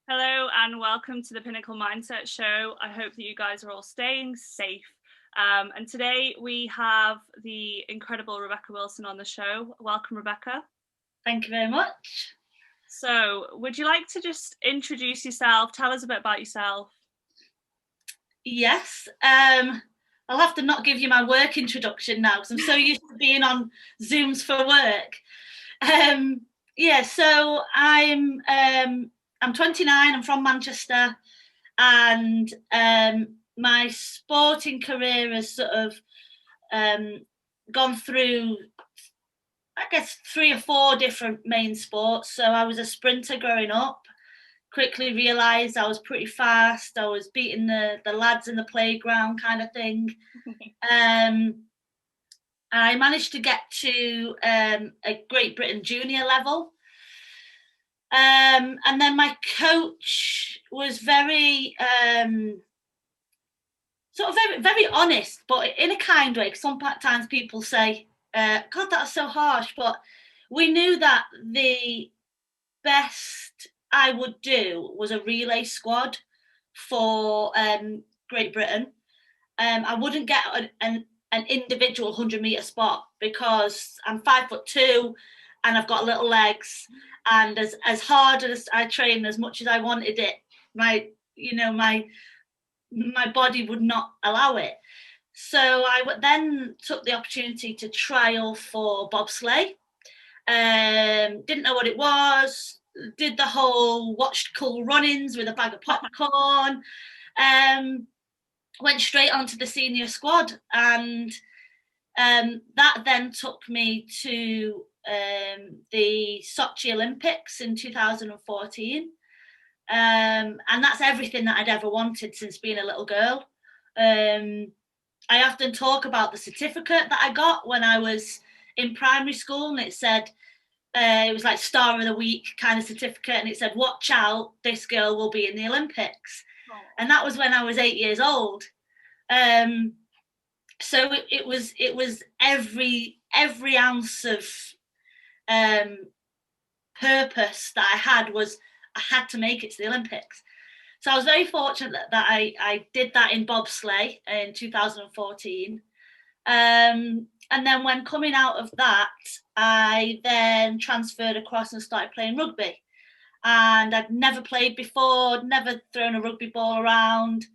Hello and welcome to the Pinnacle Mindset Show. I hope that you guys are all staying safe. And today we have the incredible Rebekah Wilson on the show. Welcome, Rebekah. Thank you very much. So, would you like to just introduce yourself? Tell us a bit about yourself. Yes. I'll have to not give you my work introduction now because I'm so used to being on Zooms for work. So I'm 29. I'm from Manchester, and my sporting career has sort of gone through, I guess, 3 or 4 different main sports. So I was a sprinter growing up. Quickly realised I was pretty fast. I was beating the lads in the playground kind of thing. I managed to get to a Great Britain junior level. And then my coach was very very honest, but in a kind way. Sometimes people say, God, that's so harsh. But we knew that the best I would do was a relay squad for Great Britain. I wouldn't get an individual 100-meter spot because I'm 5'2" and I've got little legs. And as hard as I trained, as much as I wanted it, my body would not allow it. So I then took the opportunity to trial for bobsleigh. Didn't know what it was. Did the whole watched cool run-ins with a bag of popcorn. Went straight onto the senior squad, and that then took me to the Sochi Olympics in 2014. And that's everything that I'd ever wanted since being a little girl. I often talk about the certificate that I got when I was in primary school, and it said, it was like Star of the Week kind of certificate, and it said, watch out, this girl will be in the Olympics. Oh. And that was when I was 8 years old. So it was every ounce of purpose that I had was I had to make it to the Olympics. So I was very fortunate that I did that in bobsleigh in 2014. And then when coming out of that, I then transferred across and started playing rugby. And I'd never played before, never thrown a rugby ball around.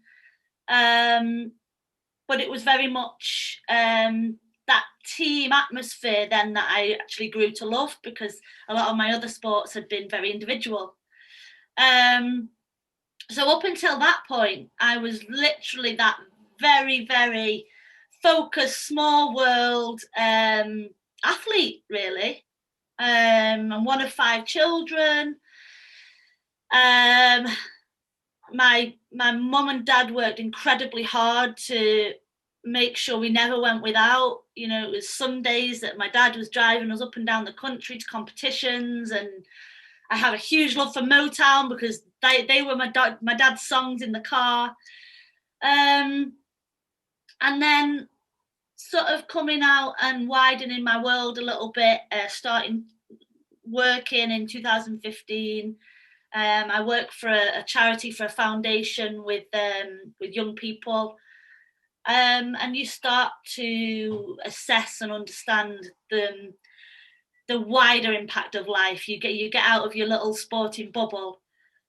But it was very much that team atmosphere then that I actually grew to love, because a lot of my other sports had been very individual. So up until that point, I was literally that very, very focused, small world athlete, really. I'm one of 5 children. My mum and dad worked incredibly hard to make sure we never went without. You know, it was Sundays that my dad was driving us up and down the country to competitions, and I have a huge love for Motown because they were my dad's songs in the car. And then sort of coming out and widening my world a little bit, starting working in 2015. I work for a charity, for a foundation with young people. And you start to assess and understand the wider impact of life. You get out of your little sporting bubble.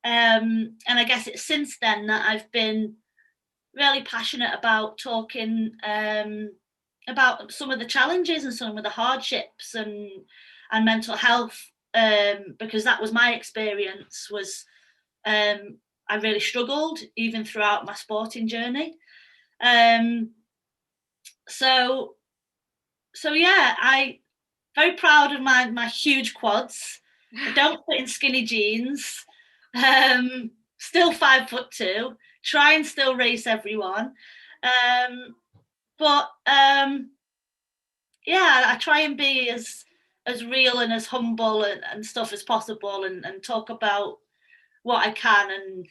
And I guess it's since then that I've been really passionate about talking about some of the challenges and some of the hardships and mental health, because that was my experience. Was I really struggled even throughout my sporting journey. So yeah, I very proud of my huge quads. I don't fit in skinny jeans. Still 5'2", try and still race everyone. But yeah, I try and be as real and as humble and stuff as possible, and talk about what I can, and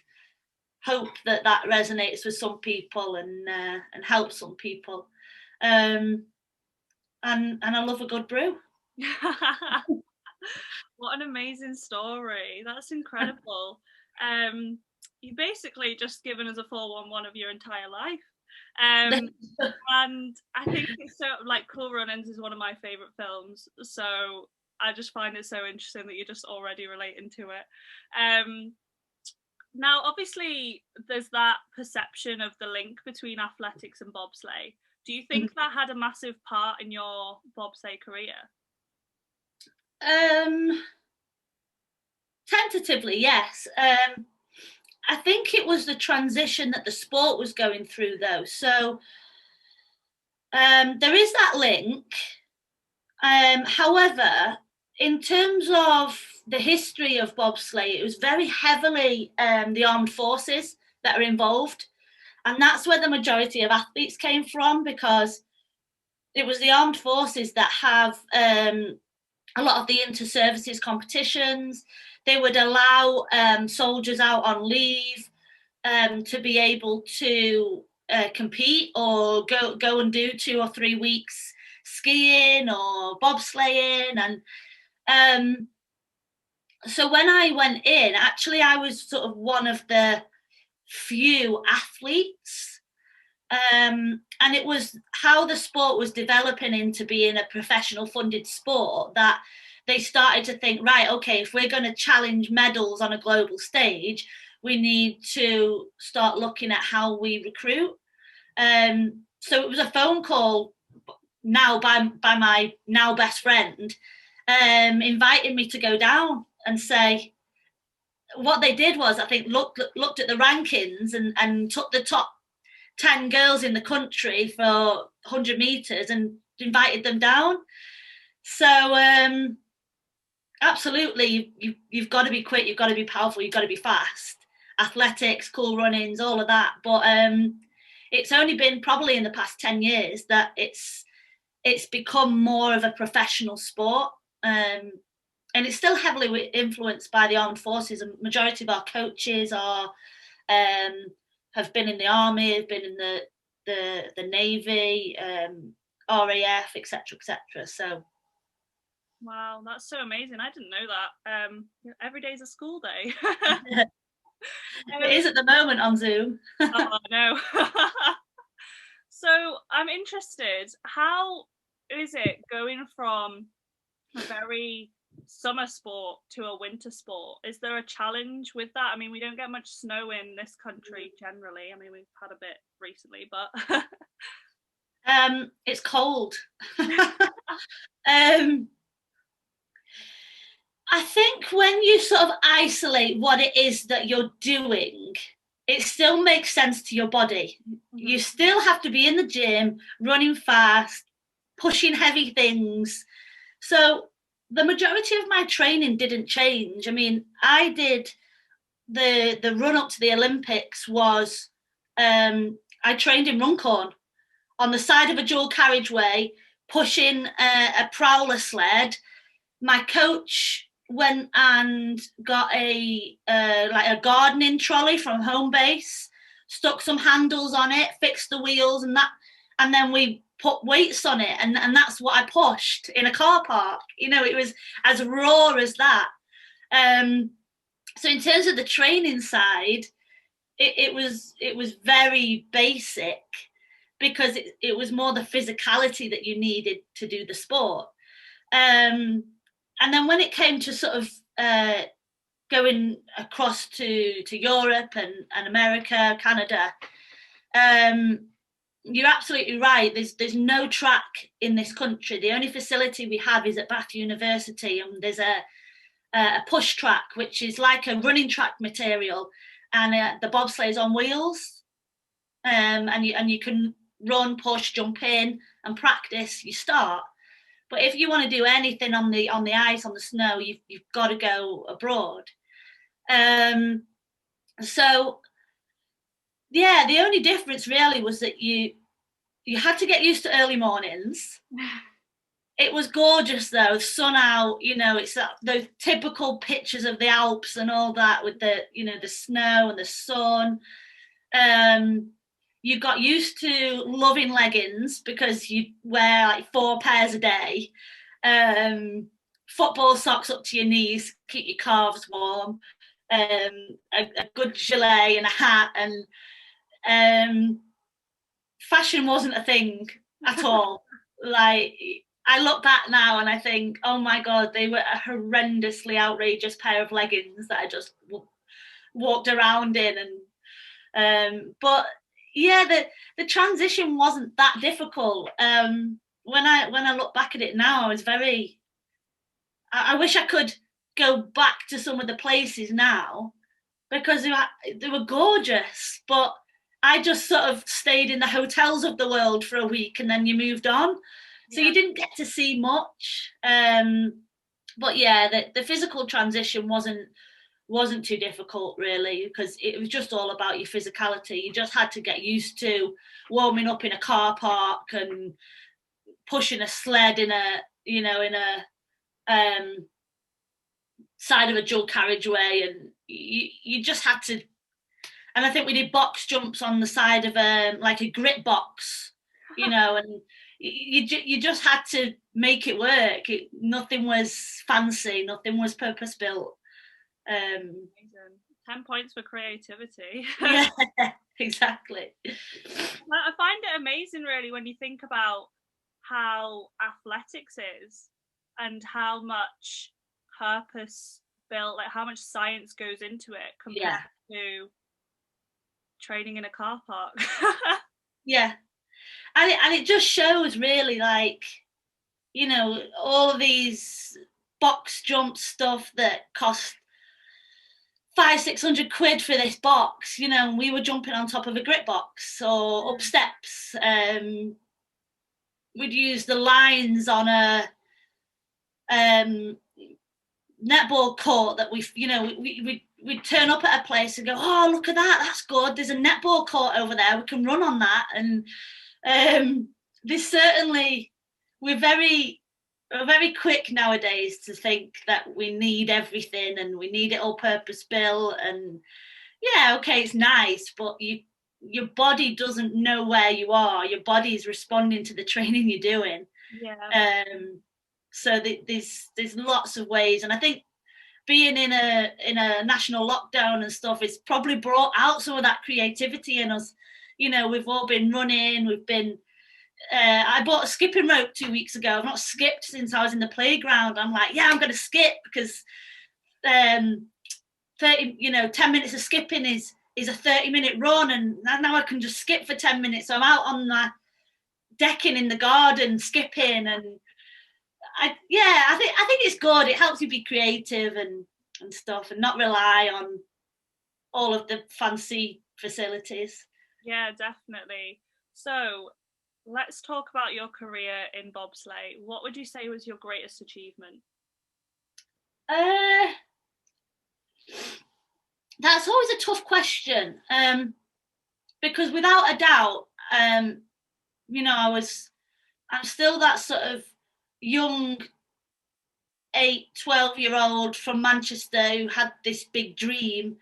hope that resonates with some people and helps some people. And I love a good brew. What an amazing story. That's incredible. You basically just given us a 411 of your entire life. And I think it's so like Cool Runnings is one of my favorite films, so I just find it so interesting that you're just already relating to it. Now, obviously, there's that perception of the link between athletics and bobsleigh. Do you think that had a massive part in your bobsleigh career? Tentatively, yes. I think it was the transition that the sport was going through, though. So there is that link. However, in terms of the history of bobsleigh, it was very heavily the armed forces that are involved. And that's where the majority of athletes came from, because it was the armed forces that have a lot of the inter-services competitions. They would allow soldiers out on leave to be able to compete or go and do 2 or 3 weeks skiing or bobsleighing. And so when I went in, actually I was sort of one of the few athletes, and it was how the sport was developing into being a professional funded sport that they started to think, right, okay, if we're going to challenge medals on a global stage, we need to start looking at how we recruit. So it was a phone call now by my now best friend, inviting me to go down and say, what they did was, I think, looked at the rankings and took the top 10 girls in the country for 100 meters and invited them down. So absolutely, you've got to be quick, you've got to be powerful, you've got to be fast. Athletics, cool runnings, all of that. But it's only been probably in the past 10 years that it's become more of a professional sport. And it's still heavily influenced by the armed forces. A majority of our coaches are have been in the army, have been in the navy, RAF, etc., etc. So, wow, that's so amazing! I didn't know that. Every day's a school day. It is at the moment on Zoom. Oh no. So I'm interested. How is it going from a very summer sport to a winter sport? Is there a challenge with that? I mean, we don't get much snow in this country generally. I mean, we've had a bit recently, but it's cold. I think when you sort of isolate what it is that you're doing, it still makes sense to your body. Mm-hmm. You still have to be in the gym, running fast, pushing heavy things. So the majority of my training didn't change. I mean, I did the run up to the Olympics was I trained in Runcorn on the side of a dual carriageway, pushing a prowler sled. My coach went and got a gardening trolley from home base, stuck some handles on it, fixed the wheels, and then we put weights on it, and that's what I pushed in a car park. You know, it was as raw as that. So in terms of the training side, it was very basic, because it was more the physicality that you needed to do the sport. And then when it came to sort of going across to Europe and America, Canada, you're absolutely right. There's no track in this country. The only facility we have is at Bath University, and there's a push track, which is like a running track material, and the bobsleigh is on wheels, and you can run, push, jump in, and practice. You start. But if you want to do anything on the ice, on the snow, you've got to go abroad. So yeah, the only difference really was that you had to get used to early mornings. It was gorgeous though, sun out, you know, it's those typical pictures of the Alps and all that, with the snow and the sun. You got used to loving leggings because you wear like 4 pairs a day. Football socks up to your knees, keep your calves warm. a good gilet and a hat, and fashion wasn't a thing at all. Like, I look back now and I think, oh my God, they were a horrendously outrageous pair of leggings that I just walked around in. But yeah, the transition wasn't that difficult. When I look back at it now, I wish I could go back to some of the places now, because they were gorgeous, but I just sort of stayed in the hotels of the world for a week and then you moved on. So you didn't get to see much. But yeah, the physical transition wasn't too difficult, really, because it was just all about your physicality. You just had to get used to warming up in a car park and pushing a sled in a side of a dual carriageway, and you just had to. And I think we did box jumps on the side of like a grit box, and you just had to make it work. Nothing was fancy, nothing was purpose built. 10 points for creativity. Yeah, exactly. I find it amazing, really, when you think about how athletics is and how much purpose built, like how much science goes into it compared to training in a car park. Yeah, and it just shows, really, like, all of these box jump stuff that cost 500-600 quid for this box, and we were jumping on top of a grit box or up steps. We'd use the lines on a netball court that we'd turn up at a place and go, oh, look at that, that's good, there's a netball court over there, we can run on that. And there's certainly, we're very quick nowadays to think that we need everything and we need it all purpose built, and yeah, okay, it's nice, but your body doesn't know where you are. Your body's responding to the training you're doing. So there's lots of ways, and I think being in a national lockdown and stuff, it's probably brought out some of that creativity in us. We've all been running, we've been I bought a skipping rope 2 weeks ago. I've not skipped since I was in the playground. I'm like, yeah, I'm going to skip, because 10 minutes of skipping is a 30-minute run, and now I can just skip for 10 minutes. So I'm out on the decking in the garden skipping, and I think it's good. It helps you be creative and stuff, and not rely on all of the fancy facilities. Yeah, definitely. So let's talk about your career in bobsleigh. What would you say was your greatest achievement? That's always a tough question, because without a doubt, I'm still that sort of young 12-year-old from Manchester who had this big dream.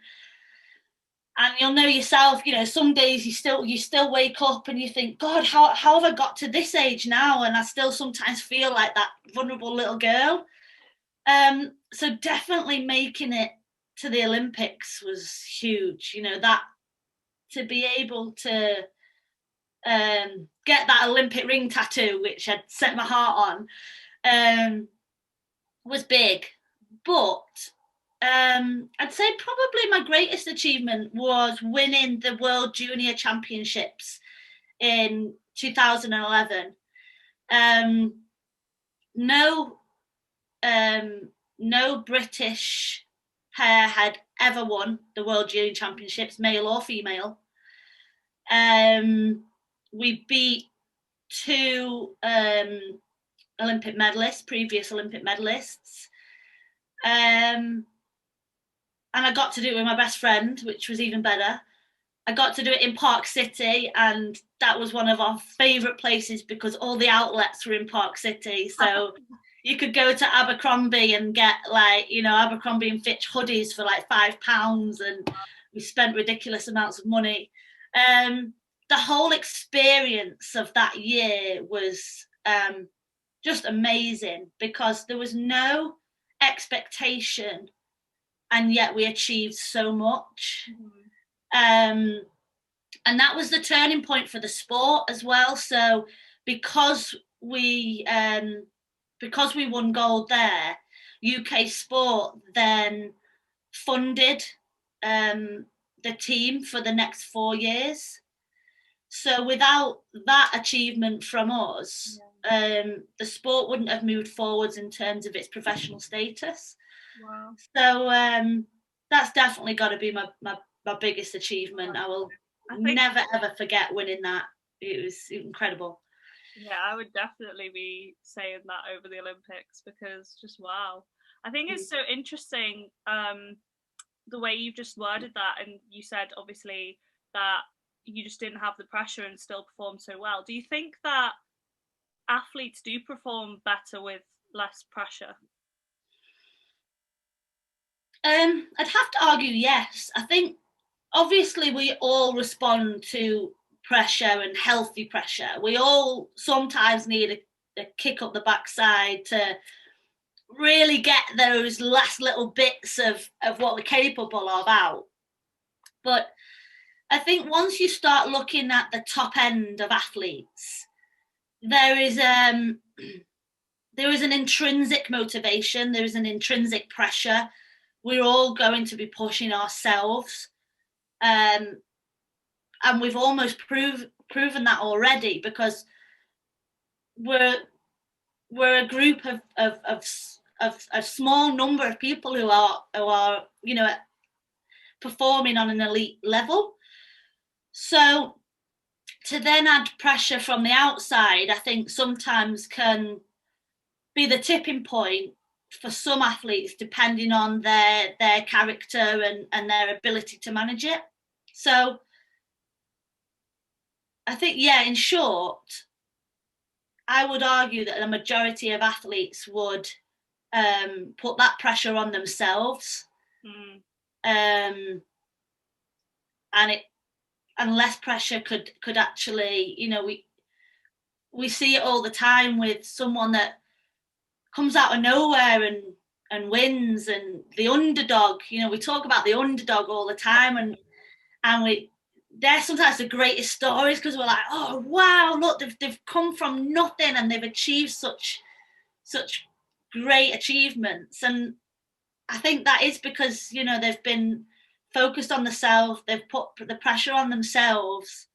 And you'll know yourself, some days you still wake up and you think, God, how have I got to this age now? And I still sometimes feel like that vulnerable little girl. So definitely making it to the Olympics was huge. That to be able to get that Olympic ring tattoo, which I'd set my heart on, was big. But I'd say probably my greatest achievement was winning the World Junior Championships in 2011. No British pair had ever won the World Junior Championships, male or female. We beat two Olympic medalists, previous Olympic medalists. And I got to do it with my best friend, which was even better. I got to do it in Park City, and that was one of our favourite places because all the outlets were in Park City. So you could go to Abercrombie and get Abercrombie and Fitch hoodies for like £5, and we spent ridiculous amounts of money. The whole experience of that year was just amazing, because there was no expectation and yet we achieved so much. And that was the turning point for the sport as well. So because we won gold there, UK Sport then funded the team for the next 4 years. So without that achievement from us, the sport wouldn't have moved forwards in terms of its professional status. Wow. So that's definitely got to be my biggest achievement. I will never ever forget winning that. It was incredible. Yeah, I would definitely be saying that over the Olympics, because just wow. I think it's so interesting the way you've just worded that, and you said obviously that you just didn't have the pressure and still performed so well. Do you think that athletes do perform better with less pressure? I'd have to argue yes. I think obviously we all respond to pressure and healthy pressure. We all sometimes need a kick up the backside to really get those last little bits of what we're capable of out. But I think once you start looking at the top end of athletes, there is an intrinsic motivation, there is an intrinsic pressure. We're all going to be pushing ourselves. And we've almost proven that already, because we're a group of small number of people who are performing on an elite level. So to then add pressure from the outside, I think sometimes can be the tipping point for some athletes, depending on their character and their ability to manage it. So I think, in short, I would argue that the majority of athletes would put that pressure on themselves. And less pressure could actually, we see it all the time with someone that comes out of nowhere and wins, and the underdog. We talk about the underdog all the time, and they're sometimes the greatest stories, because we're like, oh wow, look, they've come from nothing and they've achieved such great achievements. And I think that is because they've been focused on themselves, they've put the pressure on themselves,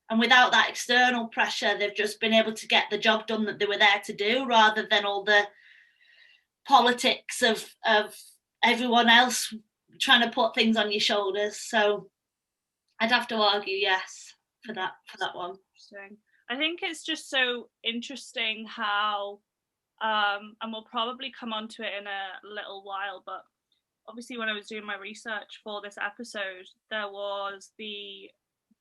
and without that external pressure, they've just been able to get the job done that they were there to do, rather than all the politics of everyone else trying to put things on your shoulders. So I'd have to argue yes for that one. Interesting. I think it's just so interesting how and we'll probably come on to it in a little while, but obviously when I was doing my research for this episode, there was the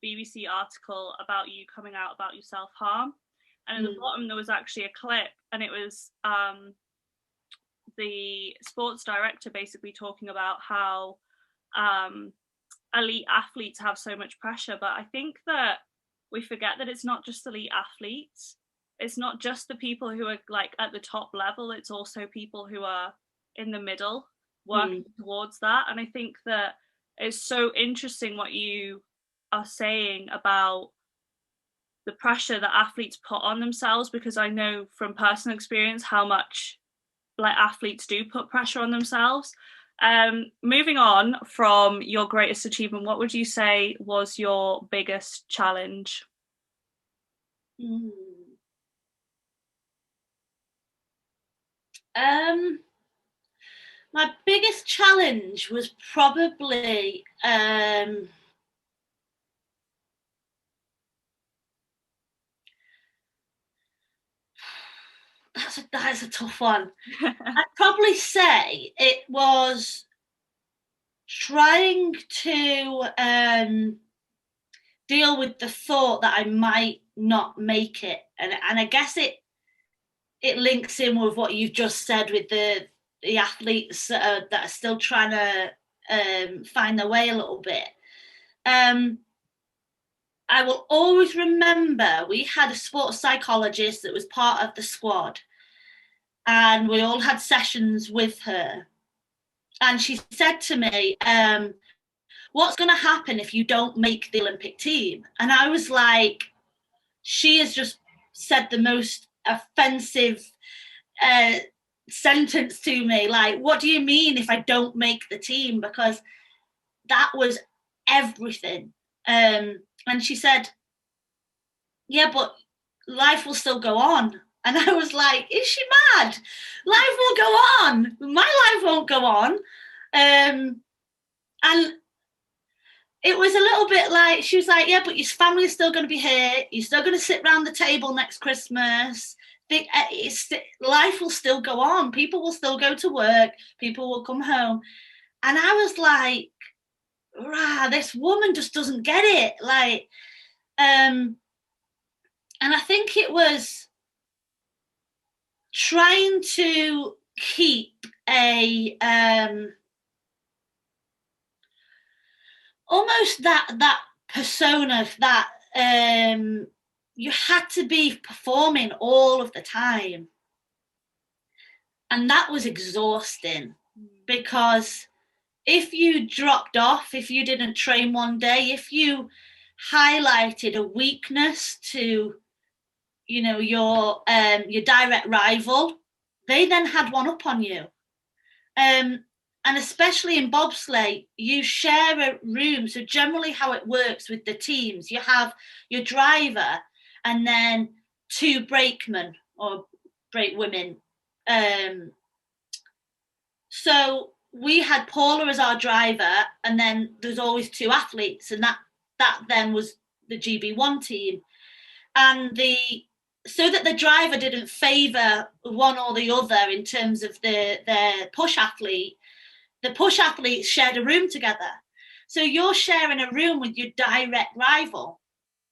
BBC article about you coming out about your self-harm, and at the bottom there was actually a clip, and it was the sports director basically talking about how elite athletes have so much pressure. But I think that we forget that it's not just elite athletes, it's not just the people who are like at the top level, it's also people who are in the middle working towards that. And I think that it's so interesting what you are saying about the pressure that athletes put on themselves, because I know from personal experience how much like athletes do put pressure on themselves. Moving on from your greatest achievement, what would you say was your biggest challenge? My biggest challenge was probably that's a tough one. I'd probably say it was trying to deal with the thought that I might not make it, and I guess it links in with what you've just said with the athletes that are still trying to find their way a little bit. I will always remember we had a sports psychologist that was part of the squad, and we all had sessions with her. And she said to me, what's going to happen if you don't make the Olympic team? And I was like, she has just said the most offensive sentence to me. Like, what do you mean if I don't make the team? Because that was everything. And she said, yeah, but life will still go on. And I was like, is she mad? Life will go on. My life won't go on. And it was a little bit like, she was like, yeah, but your family's still going to be here. You're still going to sit around the table next Christmas. Life will still go on. People will still go to work. People will come home. And I was like, rah, this woman just doesn't get it. Like, and I think it was trying to keep a almost that persona that you had to be performing all of the time, and that was exhausting, because if you dropped off, if you didn't train one day, if you highlighted a weakness to, you know, your direct rival, they then had one up on you. And especially in bobsleigh, you share a room. So generally how it works with the teams, you have your driver and then two brakemen or brakewomen. So we had Paula as our driver, and then there's always two athletes, and that then was the GB1 team. And so that the driver didn't favour one or the other in terms of their push athlete, the push athletes shared a room together. So you're sharing a room with your direct rival.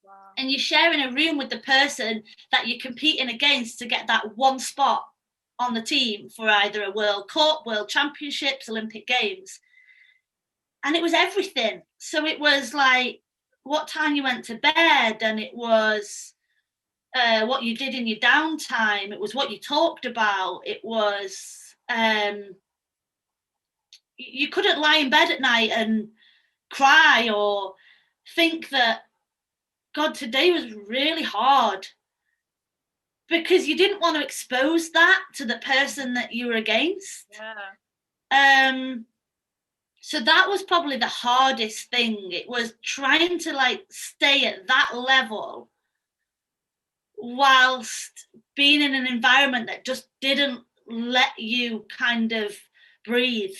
Wow. And you're sharing a room with the person that you're competing against to get that one spot on the team for either a World Cup, World Championships, Olympic Games. And it was everything. So it was like what time you went to bed, and it was what you did in your downtime. It was what you talked about. It was... you couldn't lie in bed at night and cry or think that, God, today was really hard, because you didn't want to expose that to the person that you were against. Yeah. So that was probably the hardest thing. It was trying to like stay at that level whilst being in an environment that just didn't let you kind of breathe.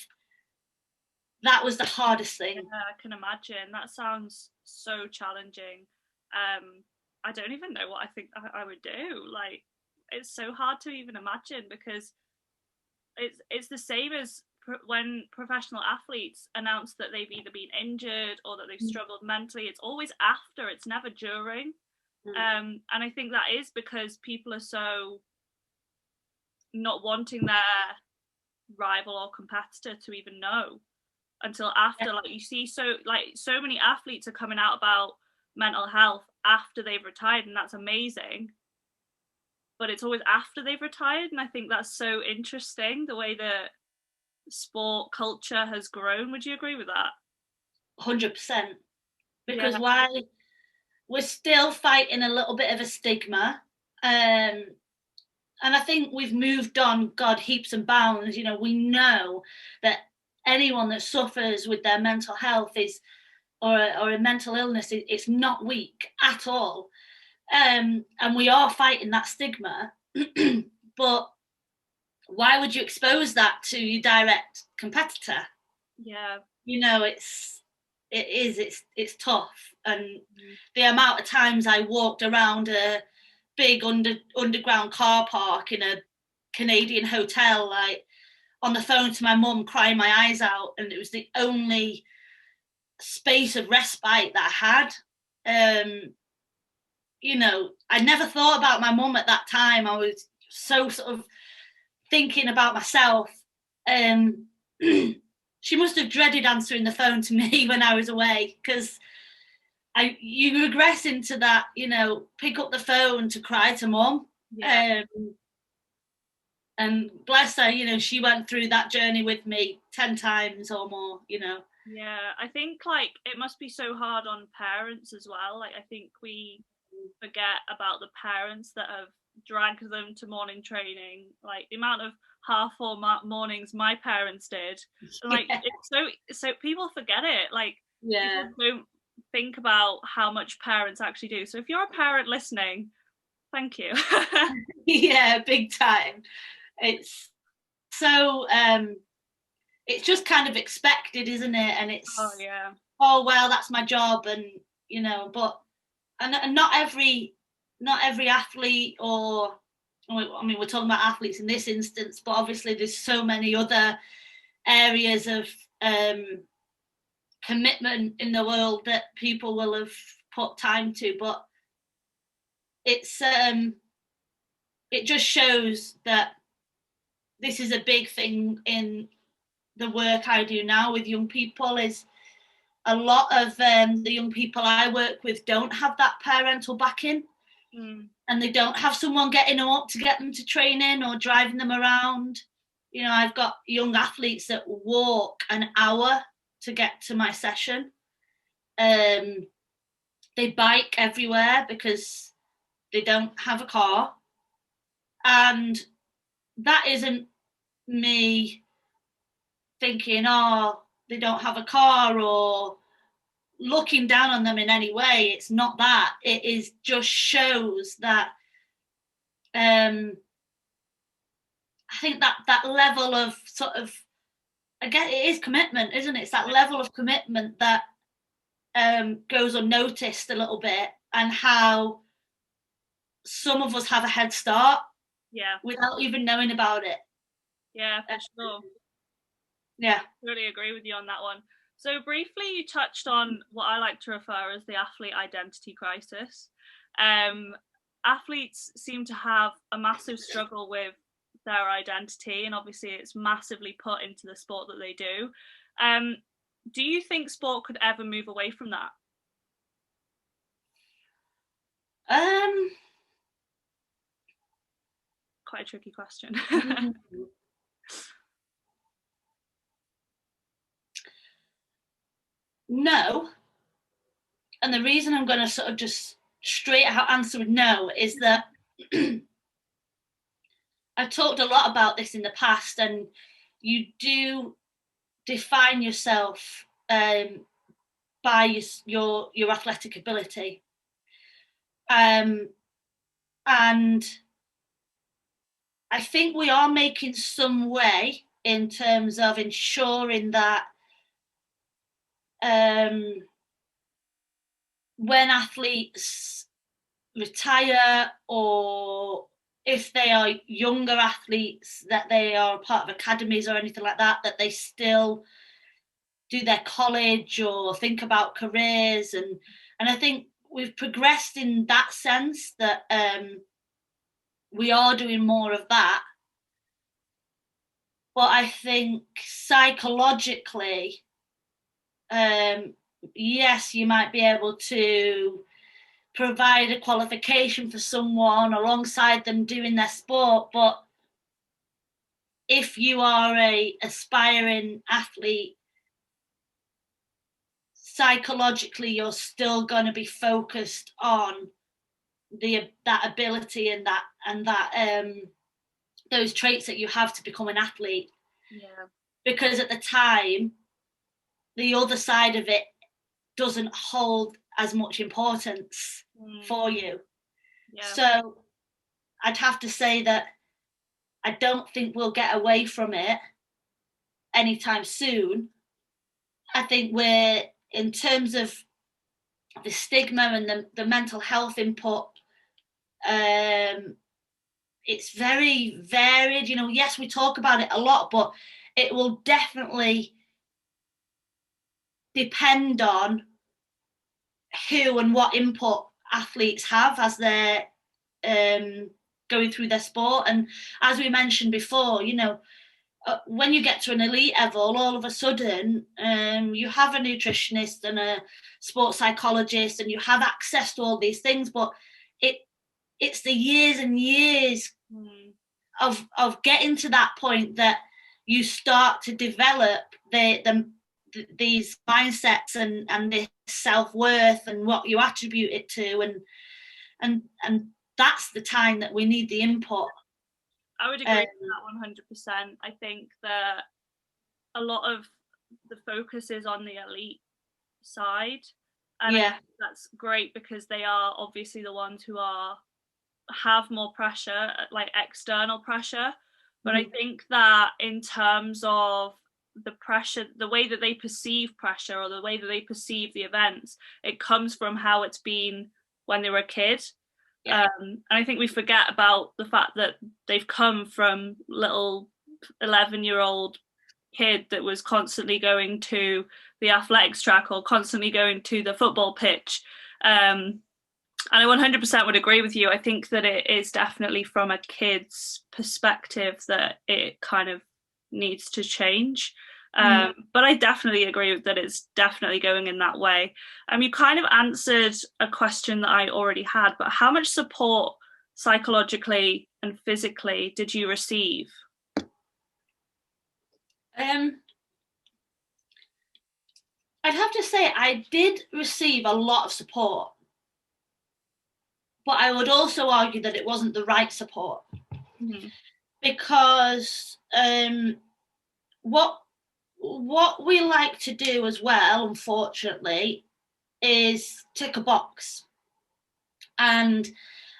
That was the hardest thing. Yeah, I can imagine. That sounds so challenging. I don't even know what I think I would do. Like, it's so hard to even imagine, because it's the same as when professional athletes announce that they've either been injured or that they've struggled mentally. It's always after, it's never during. And I think that is because people are so not wanting their rival or competitor to even know until after. Yeah. Like, you see so many athletes are coming out about mental health after they've retired, and that's amazing, but it's always after they've retired. And I think that's so interesting, the way that sport culture has grown. Would you agree with that? 100%. Because why we're still fighting a little bit of a stigma, and I think we've moved on, God, heaps and bounds. You know, we know that anyone that suffers with their mental health or a mental illness, it's not weak at all. And we are fighting that stigma. But why would you expose that to your direct competitor? Yeah. You know, it's tough. And the amount of times I walked around a big underground car park in a Canadian hotel, like on the phone to my mum, crying my eyes out, and it was the only space of respite that I had. You know, I never thought about my mum at that time. I was so sort of thinking about myself. She must have dreaded answering the phone to me when I was away, because you regress into that, you know, pick up the phone to cry to mum. Yeah. And bless her, you know, she went through that journey with me 10 times or more, you know. Yeah, I think like it must be so hard on parents as well. Like I think we forget about the parents that have dragged them to morning training. Like the amount of half full mornings my parents did. And like Yeah. it's so people forget it. Like Yeah. people don't think about how much parents actually do. So if you're a parent listening, thank you. Yeah, big time. It's so it's just kind of expected, isn't it? And Oh it's, yeah. oh well, that's my job, and you know, but and not every athlete, or I mean, we're talking about athletes in this instance, but obviously there's so many other areas of commitment in the world that people will have put time to, but it's it just shows that this is a big thing in the work I do now with young people. Is a lot of the young people I work with don't have that parental backing, and they don't have someone getting them up to get them to training or driving them around. You know, I've got young athletes that walk an hour to get to my session. They bike everywhere because they don't have a car, and that isn't me thinking, oh, they don't have a car, or looking down on them in any way. It's not that. It is just shows that I think that level of sort of, again, it is commitment, isn't it? It's that level of commitment that goes unnoticed a little bit, and how some of us have a head start, Yeah, without even knowing about it. yeah, for sure. Yeah. Totally agree with you on that one. So briefly, you touched on what I like to refer as the athlete identity crisis. Um, Athletes seem to have a massive struggle with their identity, and obviously, it's massively put into the sport that they do. Do you think sport could ever move away from that? Um. Quite a tricky question. No. And the reason I'm going to sort of just straight out answer with no is that I've talked a lot about this in the past, and you do define yourself by your athletic ability, and I think we are making some way in terms of ensuring that when athletes retire, or if they are younger athletes, that they are part of academies or anything like that, that they still do their college or think about careers. And I think we've progressed in that sense, that we are doing more of that. But I think psychologically, yes, you might be able to provide a qualification for someone alongside them doing their sport, but if you are a aspiring athlete, psychologically you're still going to be focused on that ability and that those traits that you have to become an athlete. Yeah. Because at the time, the other side of it doesn't hold as much importance for you. Yeah. So I'd have to say that I don't think we'll get away from it anytime soon. I think we're, in terms of the stigma and the mental health input, it's very varied. You know, yes, we talk about it a lot, but it will definitely depend on who and what input athletes have as they're going through their sport. And as we mentioned before, you know, when you get to an elite level, all of a sudden you have a nutritionist and a sports psychologist, and you have access to all these things, but it's the years and years of getting to that point that you start to develop these mindsets and this self-worth and what you attribute it to, and that's the time that we need the input. I would agree with that 100%. I think that a lot of the focus is on the elite side, and I think that's great because they are obviously the ones who have more pressure, like external pressure. But I think that in terms of the pressure, the way that they perceive pressure or the way that they perceive the events, it comes from how it's been when they were a kid. And I think we forget about the fact that they've come from little 11-year-old kid that was constantly going to the athletics track or constantly going to the football pitch. And I 100% would agree with you. I think that it is definitely from a kid's perspective that it kind of needs to change. But I definitely agree that it's definitely going in that way. You kind of answered a question that I already had, but how much support psychologically and physically did you receive? I'd have to say I did receive a lot of support, but I would also argue that it wasn't the right support. Because what we like to do as well, unfortunately, is tick a box. And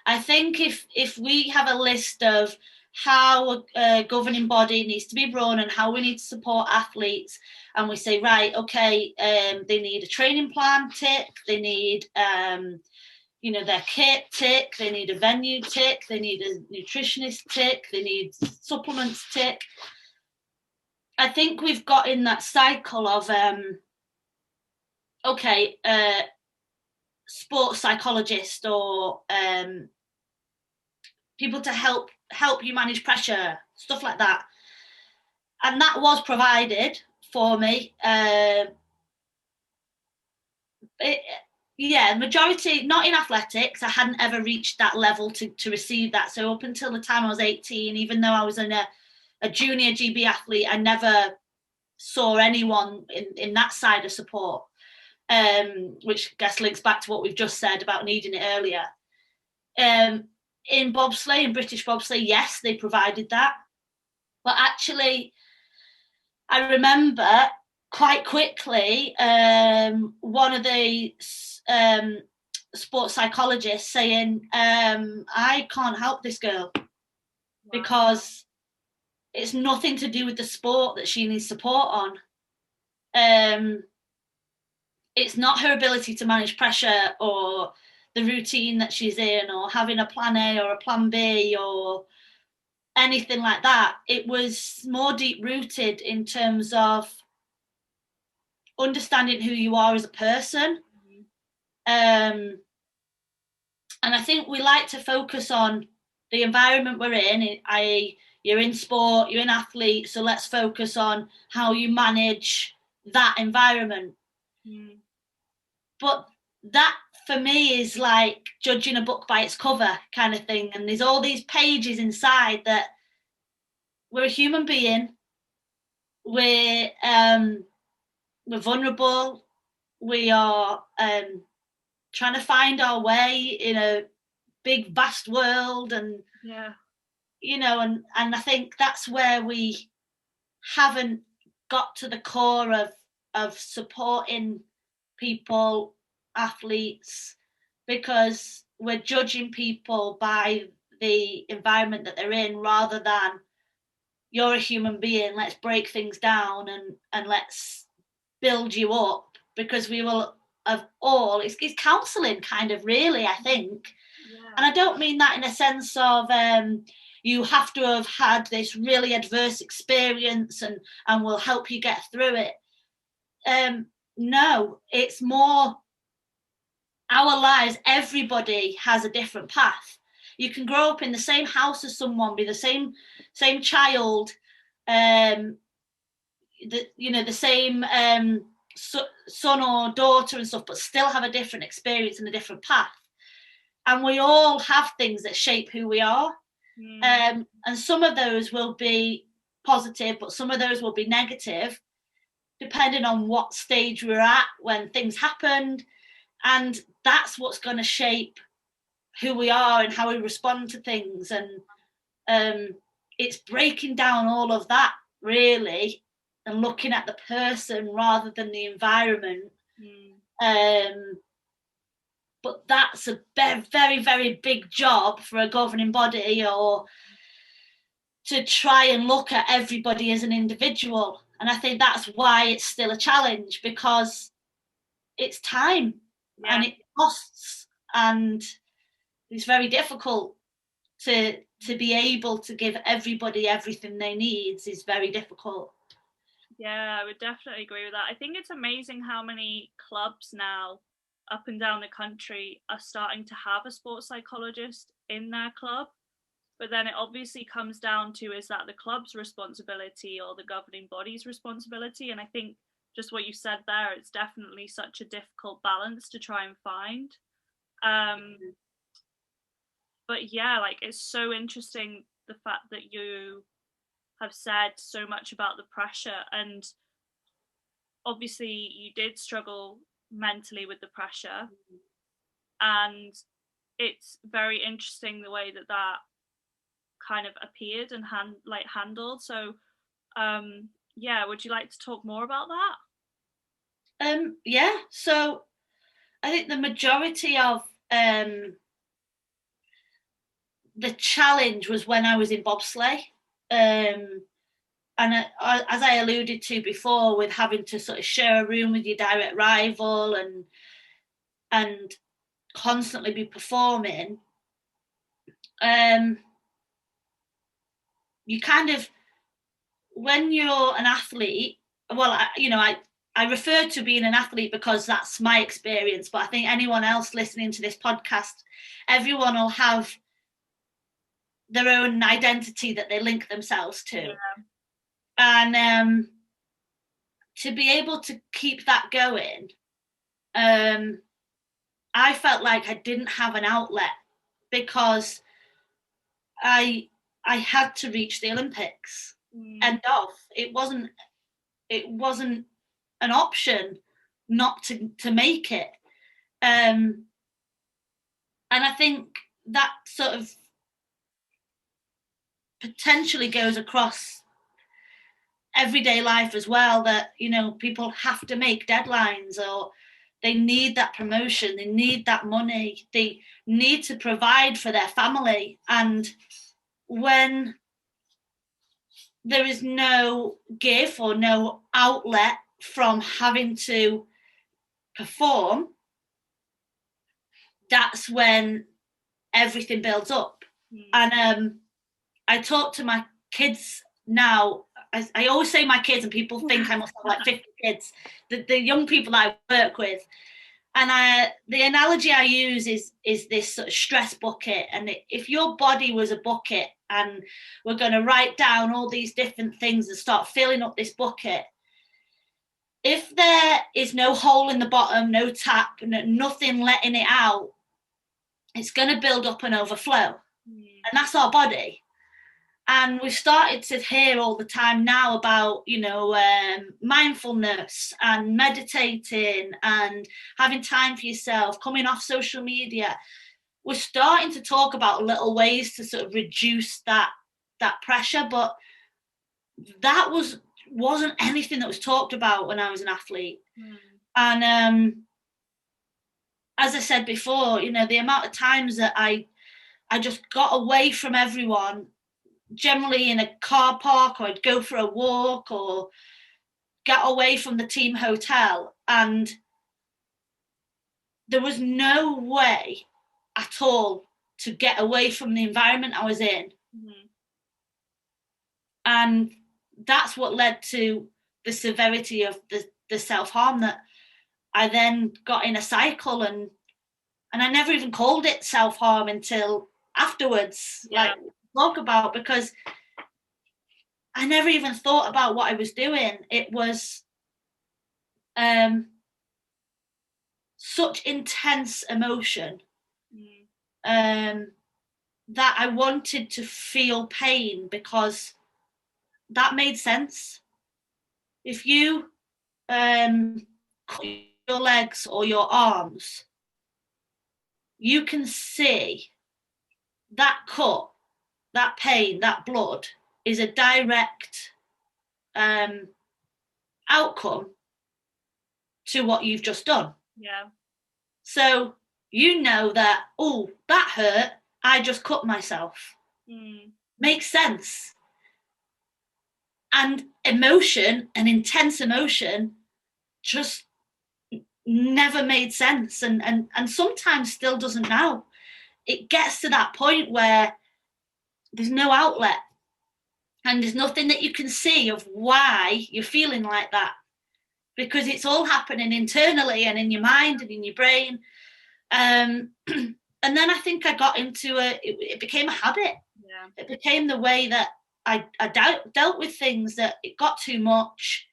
I think if we have a list of how a governing body needs to be run and how we need to support athletes, and we say, right, okay, they need a training plan, tick, they need their kit, tick, they need a venue, tick, they need a nutritionist, tick, they need supplements, tick. I think we've got in that cycle of sports psychologist or people to help you manage pressure, stuff like that. And that was provided for me. Majority, not in athletics. I hadn't ever reached that level to receive that. So up until the time I was 18, even though I was in a junior GB athlete, I never saw anyone in that side of support, which I guess links back to what we've just said about needing it earlier. In bobsleigh, in British bobsleigh, yes, they provided that. But actually, I remember quite quickly one of the sports psychologists saying, I can't help this girl because it's nothing to do with the sport that she needs support on. It's not her ability to manage pressure or the routine that she's in or having a plan A or a plan B or anything like that. It was more deep rooted in terms of understanding who you are as a person. And I think we like to focus on the environment we're in, i.e. you're in sport, you're an athlete, so let's focus on how you manage that environment. But that, for me, is like judging a book by its cover kind of thing. And there's all these pages inside that we're a human being, we're vulnerable, we are trying to find our way in a big, vast world. And and I think that's where we haven't got to the core of supporting people, athletes, because we're judging people by the environment that they're in rather than you're a human being, let's break things down and let's build you up, because we will have all, it's counselling kind of, really, I think. And I don't mean that in a sense of you have to have had this really adverse experience and we'll help you get through it. No, it's more our lives. Everybody has a different path. You can grow up in the same house as someone, be the same child, the same son or daughter and stuff, but still have a different experience and a different path. And we all have things that shape who we are. And some of those will be positive, but some of those will be negative, depending on what stage we're at when things happened. And that's what's going to shape who we are and how we respond to things. And it's breaking down all of that, really, and looking at the person rather than the environment. But that's a very, very big job for a governing body, or to try and look at everybody as an individual. And I think that's why it's still a challenge, because it's time and it costs, and it's very difficult to be able to give everybody everything they need. Is very difficult. Yeah, I would definitely agree with that. I think it's amazing how many clubs now up and down the country are starting to have a sports psychologist in their club. But then it obviously comes down to, is that the club's responsibility or the governing body's responsibility? And I think just what you said there, it's definitely such a difficult balance to try and find. But yeah, like, it's so interesting the fact that you have said so much about the pressure, and obviously you did struggle mentally with the pressure, and it's very interesting the way that that kind of appeared and handled. So yeah, would you like to talk more about that? Yeah, so I think the majority of the challenge was when I was in bobsleigh, and as I alluded to before, with having to sort of share a room with your direct rival and constantly be performing, you kind of, when you're an athlete, well, I refer to being an athlete because that's my experience, but I think anyone else listening to this podcast, everyone will have their own identity that they link themselves to. Yeah. And to be able to keep that going, I felt like I didn't have an outlet, because I had to reach the Olympics. End of. It wasn't an option not to make it. And I think that sort of potentially goes across everyday life as well, that, you know, people have to make deadlines, or they need that promotion, they need that money, they need to provide for their family. And when there is no give or no outlet from having to perform, that's when everything builds up. And I talk to my kids now. I always say my kids, and people think I must have like 50 kids, the young people that I work with. And the analogy I use is this sort of stress bucket. And if your body was a bucket, and we're going to write down all these different things and start filling up this bucket, if there is no hole in the bottom, no tap, nothing letting it out, it's going to build up and overflow. And that's our body. And we've started to hear all the time now about, you know, mindfulness and meditating and having time for yourself, coming off social media. We're starting to talk about little ways to sort of reduce that pressure, but that wasn't anything that was talked about when I was an athlete. And as I said before, you know, the amount of times that I just got away from everyone, generally in a car park, or I'd go for a walk, or get away from the team hotel, and there was no way at all to get away from the environment I was in. And that's what led to the severity of the self-harm that I then got in a cycle, and I never even called it self-harm until afterwards, like talk about, because I never even thought about what I was doing. It was such intense emotion. that I wanted to feel pain because that made sense. If you cut your legs or your arms, you can see that cut, that pain, that blood is a direct outcome to what you've just done. Yeah. So you know that, oh, that hurt, I just cut myself. Makes sense. And emotion, an intense emotion, just never made sense, and sometimes still doesn't now. It gets to that point where there's no outlet and there's nothing that you can see of why you're feeling like that, because it's all happening internally and in your mind and in your brain. And then I think I got into it became a habit. Yeah. It became the way that I dealt with things, that it got too much.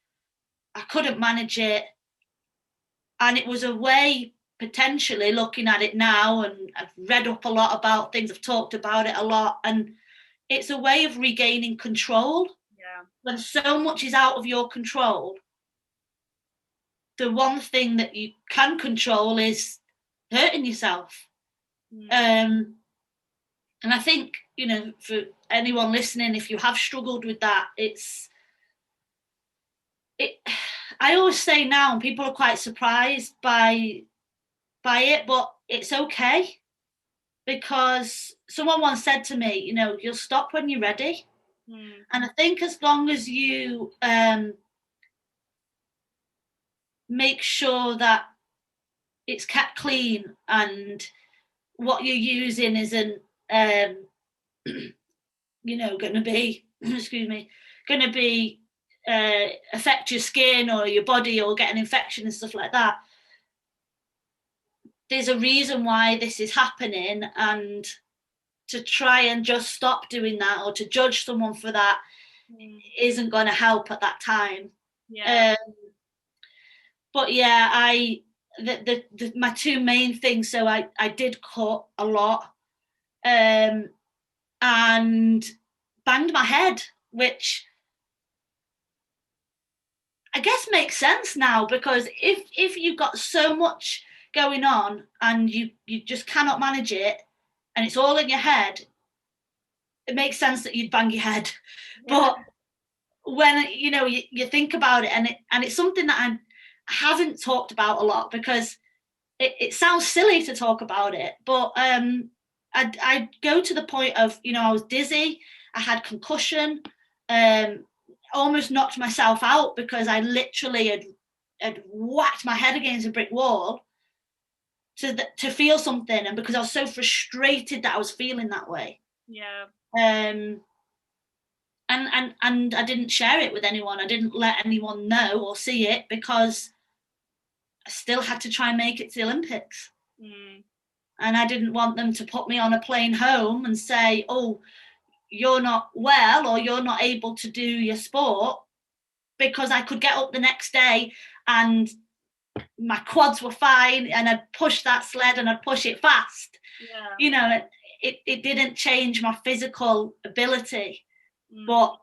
I couldn't manage it. And it was a way, potentially, looking at it now, and I've read up a lot about things, I've talked about it a lot, and it's a way of regaining control. Yeah. When so much is out of your control, the one thing that you can control is hurting yourself. And I think, you know, for anyone listening, if you have struggled with that, I always say now, and people are quite surprised by it, but it's okay, because someone once said to me, you know, you'll stop when you're ready. And I think as long as you make sure that it's kept clean and what you're using isn't you know, going to be going to be affect your skin or your body or get an infection and stuff like that, there's a reason why this is happening, and to try and just stop doing that or to judge someone for that isn't going to help at that time. Yeah. But yeah, my two main things, so I did cut a lot, and banged my head, which I guess makes sense now, because if you've got so much going on and you just cannot manage it and it's all in your head, it makes sense that you'd bang your head. Yeah. But when you know you think about it, and it's something that I haven't talked about a lot, because it sounds silly to talk about it, but I'd go to the point of, you know, I was dizzy, I had concussion, almost knocked myself out because I literally had whacked my head against a brick wall to feel something, and because I was so frustrated that I was feeling that way. Yeah. And I didn't share it with anyone. I didn't let anyone know or see it, because I still had to try and make it to the Olympics. And I didn't want them to put me on a plane home and say, oh, you're not well or you're not able to do your sport, because I could get up the next day and my quads were fine and I'd push that sled and I'd push it fast. Yeah. You know, it didn't change my physical ability. But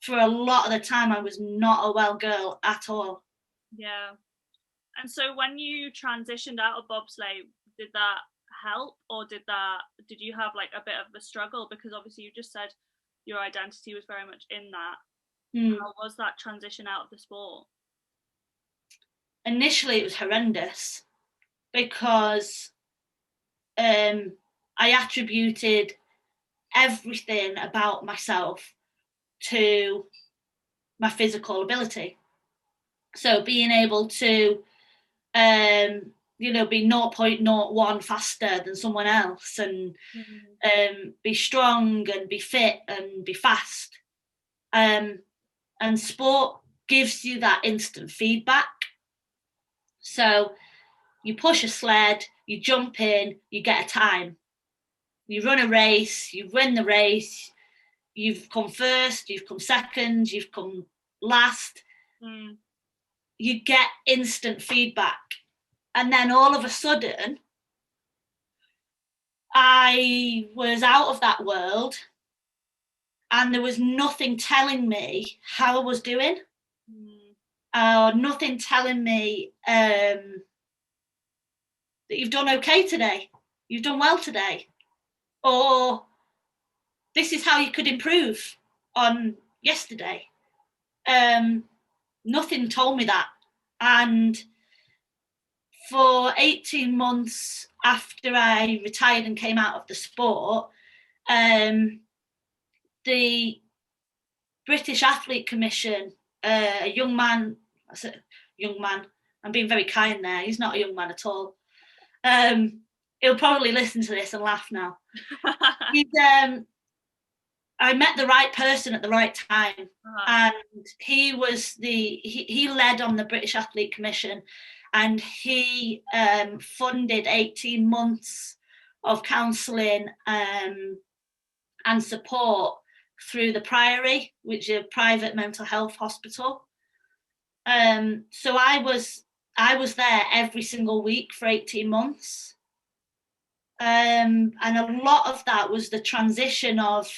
for a lot of the time, I was not a well girl at all. Yeah. And so when you transitioned out of bobsleigh, did that help, or did you have like a bit of a struggle? Because obviously you just said your identity was very much in that. How was that transition out of the sport? Initially, it was horrendous, because I attributed everything about myself to my physical ability. So being able to you know, be 0.01 faster than someone else, and be strong and be fit and be fast. And sport gives you that instant feedback. So you push a sled, you jump in, you get a time. You run a race, you win the race, you've come first, you've come second, you've come last. You get instant feedback. And then all of a sudden, I was out of that world, and there was nothing telling me how I was doing, or nothing telling me that you've done okay today, you've done well today, or this is how you could improve on yesterday. Nothing told me that. And for 18 months after I retired and came out of the sport, the British Athlete Commission, a young man, I said young man, I'm being very kind there, he's not a young man at all. He'll probably listen to this and laugh now. I met the right person at the right time, and he led on the British Athlete Commission, and he funded 18 months of counselling and support through the Priory, which is a private mental health hospital. So I was there every single week for 18 months. And a lot of that was the transition of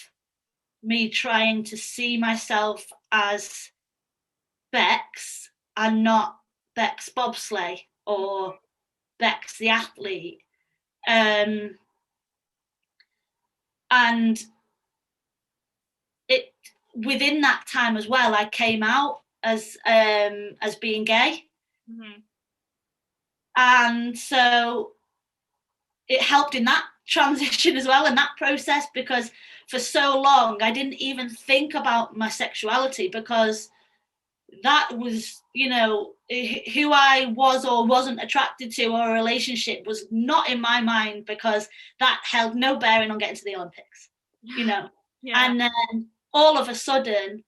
me trying to see myself as Bex and not Bex bobsleigh or Bex the athlete. And it within that time as well, I came out as being gay. Mm-hmm. And so it helped in that transition as well, in that process, because for so long I didn't even think about my sexuality, because that was, you know, who I was or wasn't attracted to, or a relationship was not in my mind, because that held no bearing on getting to the Olympics, you know. Yeah. And then all of a sudden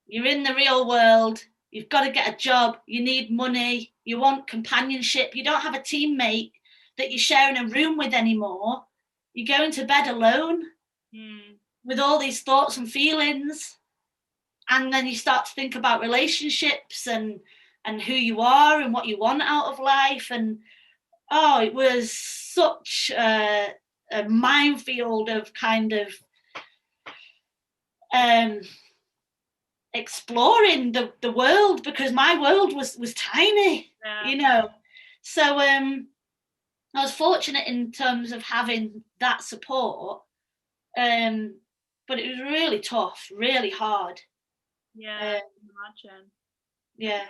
you're in the real world, you've got to get a job, you need money, you want companionship, you don't have a teammate that you're sharing a room with anymore, you're going to bed alone with all these thoughts and feelings, and then you start to think about relationships and who you are and what you want out of life. And it was such a minefield of kind of exploring the world, because my world was tiny, you know. So I was fortunate in terms of having that support, but it was really tough, really hard. Yeah, I can imagine. Yeah.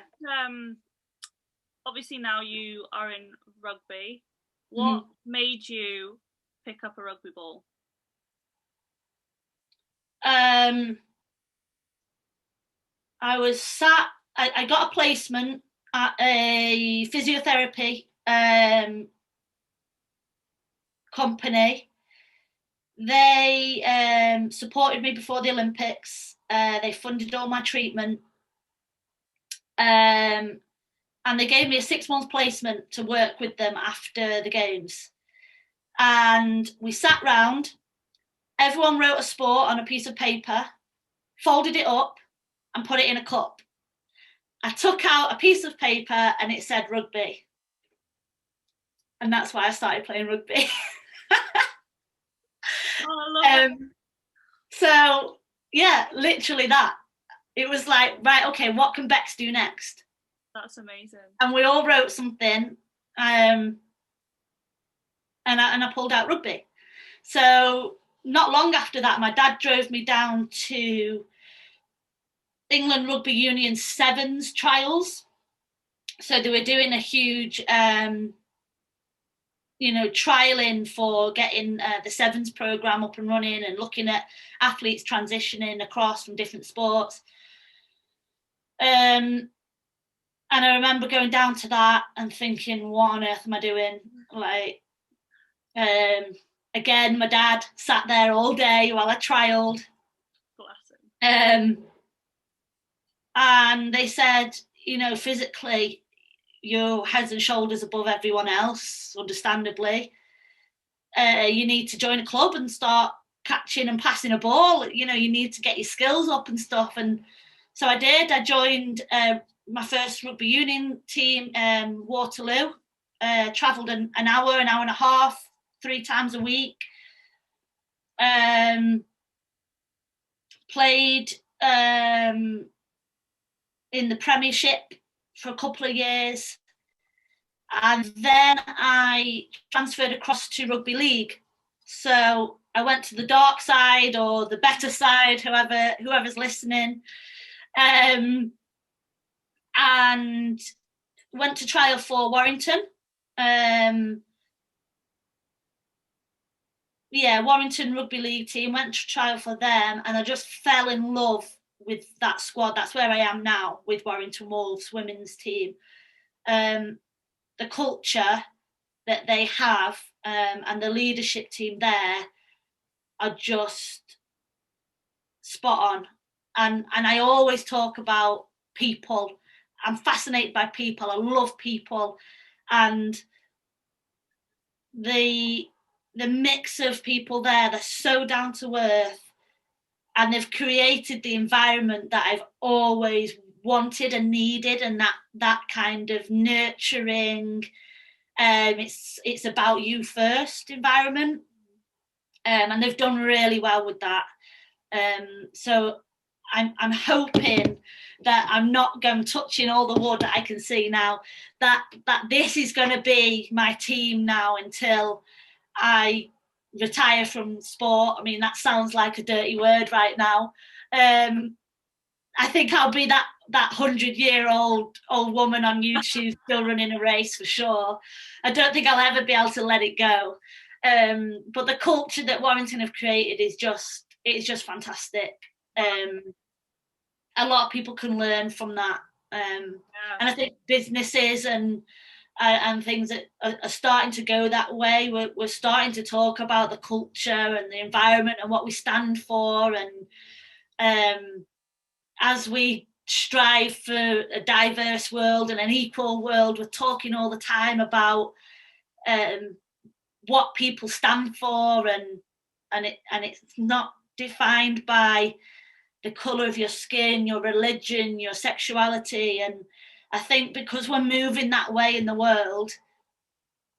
Obviously now you are in rugby. What made you pick up a rugby ball? I got a placement at a physiotherapy company. They supported me before the Olympics. They funded all my treatment. And they gave me a 6-month placement to work with them after the games. And we sat round, everyone wrote a sport on a piece of paper, folded it up and put it in a cup. I took out a piece of paper and it said rugby. And that's why I started playing rugby. I love it. So, yeah, literally that. It was like, right, okay, what can Bex do next? That's amazing. And we all wrote something, and I pulled out rugby. So not long after that, my dad drove me down to England Rugby Union Sevens trials. So they were doing a huge, trialing for getting the Sevens program up and running, and looking at athletes transitioning across from different sports. And I remember going down to that and thinking, what on earth am I doing? Like, again, my dad sat there all day while I trialled. Bless him. And they said, physically, you're heads and shoulders above everyone else, understandably. You need to join a club and start catching and passing a ball. You need to get your skills up and stuff. And so I did. I joined my first rugby union team, Waterloo. Travelled an hour and a half 3 times a week. Played in the Premiership for a couple of years, and then I transferred across to rugby league. So I went to the dark side or the better side, whoever's listening, and went to trial for Warrington. Warrington rugby league team, went to trial for them, and I just fell in love with that squad. That's where I am now with Warrington Wolves women's team. The culture that they have and the leadership team there are just spot on. And I always talk about people. I'm fascinated by people. I love people. And the mix of people there, they're so down to earth, and they've created the environment that I've always wanted and needed, and that kind of nurturing, it's about you first environment, and they've done really well with that. So I'm hoping that I'm not going touching all the wood that I can see now, that this is going to be my team now until I retire from sport. I mean, that sounds like a dirty word right now. I think I'll be that 100-year-old woman on YouTube still running a race for sure. I don't think I'll ever be able to let it go. But the culture that Warrington have created is just fantastic. A lot of people can learn from that. And I think businesses and things that are starting to go that way. We're starting to talk about the culture and the environment and what we stand for, and as we strive for a diverse world and an equal world, we're talking all the time about what people stand for, and it's not defined by the colour of your skin, your religion, your sexuality. And I think because we're moving that way in the world,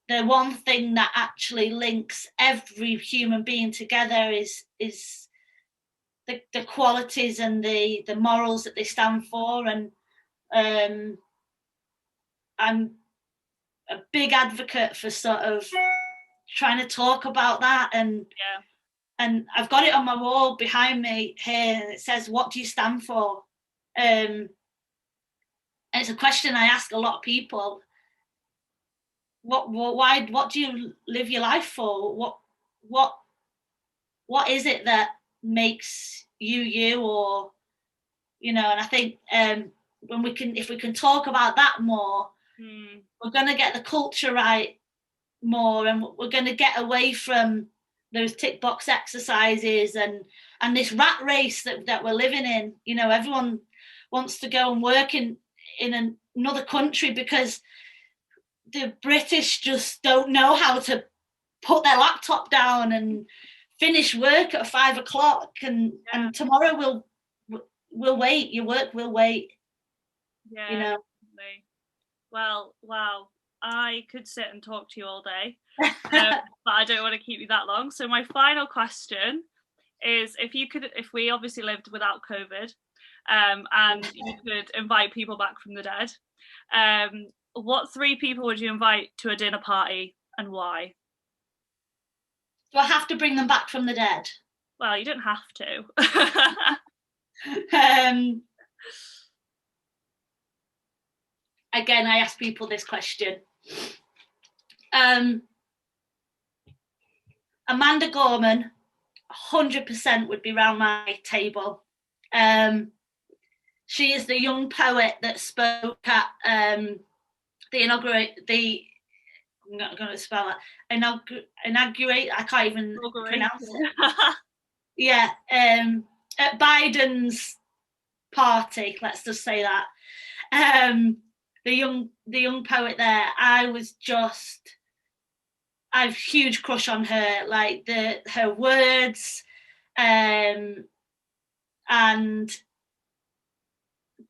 the one thing that actually links every human being together is the qualities and the morals that they stand for. And I'm a big advocate for sort of trying to talk about that. And I've got it on my wall behind me here, and it says, "What do you stand for?" And it's a question I ask a lot of people. What do you live your life for? What is it that makes you, or and I think if we can talk about that more, we're going to get the culture right more, and we're going to get away from those tick box exercises and this rat race that we're living in. Everyone wants to go and work in another country because the British just don't know how to put their laptop down and finish work at 5 o'clock, and tomorrow we'll wait. Your work will wait. Yeah. Well, wow. I could sit and talk to you all day, but I don't want to keep you that long. So my final question is, if we obviously lived without COVID, and you could invite people back from the dead, what 3 people would you invite to a dinner party, and why? Do I have to bring them back from the dead? Well, you don't have to. Again, I ask people this question. Amanda Gorman, 100% would be around my table. She is the young poet that spoke at I'm not going to spell it. Inaugurate. I can't even pronounce it. Yeah, at Biden's party. Let's just say that. The young poet there. I have a huge crush on her. Like her words, and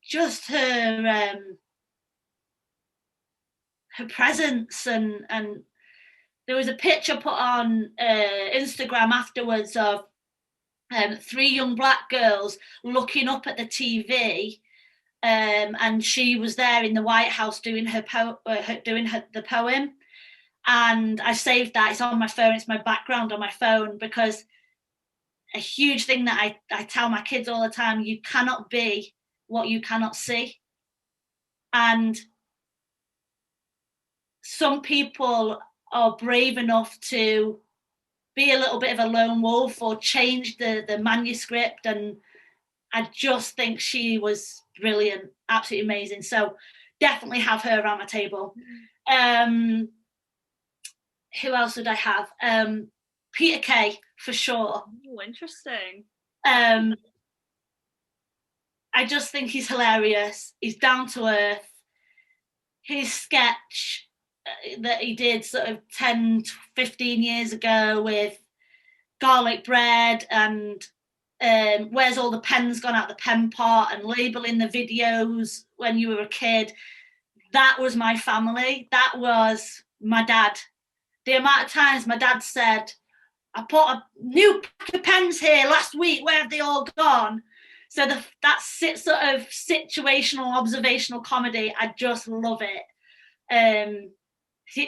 just her presence and there was a picture put on Instagram afterwards of 3 young black girls looking up at the TV, and she was there in the White House doing the poem. And I saved that. It's on my phone. It's my background on my phone, because a huge thing that I tell my kids all the time: you cannot be what you cannot see. And some people are brave enough to be a little bit of a lone wolf or change the manuscript, and I just think she was brilliant, absolutely amazing. So definitely have her around my table. Who else would I have? Peter Kay, for sure. Oh, interesting. I just think he's hilarious. He's down to earth. His sketch that he did sort of 10, 15 years ago with garlic bread and where's all the pens gone out the pen pot, and labeling the videos when you were a kid. That was my family. That was my dad. The amount of times my dad said, I put a new pack of pens here last week, where have they all gone? So that sort of situational, observational comedy, I just love it.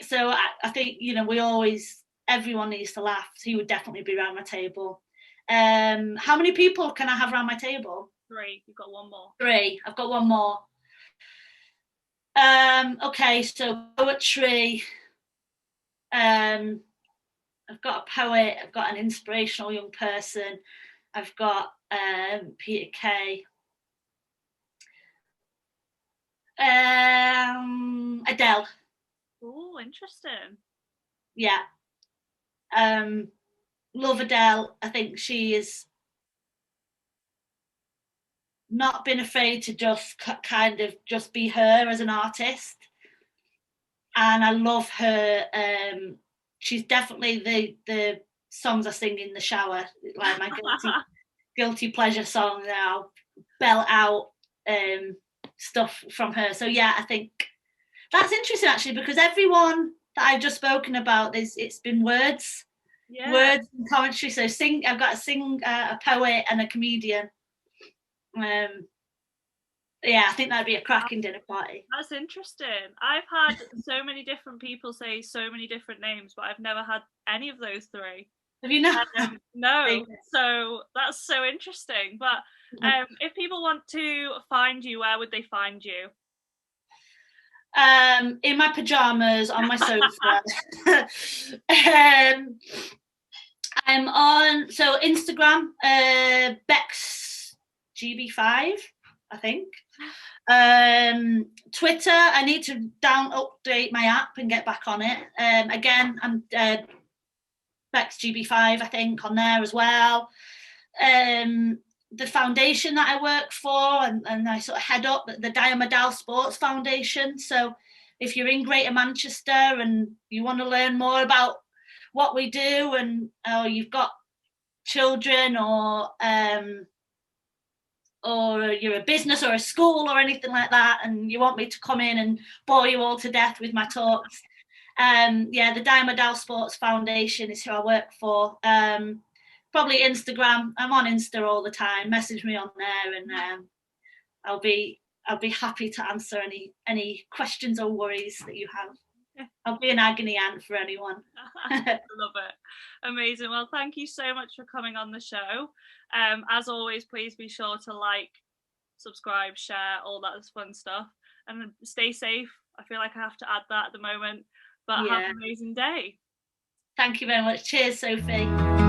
So I think, everyone needs to laugh. So he would definitely be around my table. How many people can I have around my table? 3. You've got one more. 3. I've got one more. Okay, so poetry. I've got a poet. I've got an inspirational young person. I've got Peter Kay. Adele. Oh, interesting. Yeah. Love Adele. I think she has not been afraid to just kind of just be her as an artist. And I love her. She's definitely the songs I sing in the shower, like my guilty pleasure song. I'll belt out stuff from her. So yeah, I think that's interesting actually, because everyone that I've just spoken about, it's been words. Yeah. Words and commentary. So I've got to sing a poet and a comedian. Yeah, I think that'd be a cracking dinner party. That's interesting. I've had so many different people say so many different names, but I've never had any of those 3. Have you not? No. So that's so interesting. But if people want to find you, where would they find you? In my pajamas on my sofa. I'm on Instagram, Bex GB5, I think. Twitter, I need to update my app and get back on it. Again, I'm Bex GB5, I think, on there as well. The foundation that I work for and I sort of head up the Diamadal Sports Foundation. So if you're in Greater Manchester and you want to learn more about what we do, and you've got children or you're a business or a school or anything like that, and you want me to come in and bore you all to death with my talks, the Diamadal Sports Foundation is who I work for. Probably Instagram. I'm on Insta all the time. Message me on there, and I'll be happy to answer any questions or worries that you have. I'll be an agony aunt for anyone. I love it. Amazing. Well, thank you so much for coming on the show. As always, please be sure to like, subscribe, share, all that fun stuff, and stay safe. I feel like I have to add that at the moment, but have an amazing day. Thank you very much. Cheers, Sophie.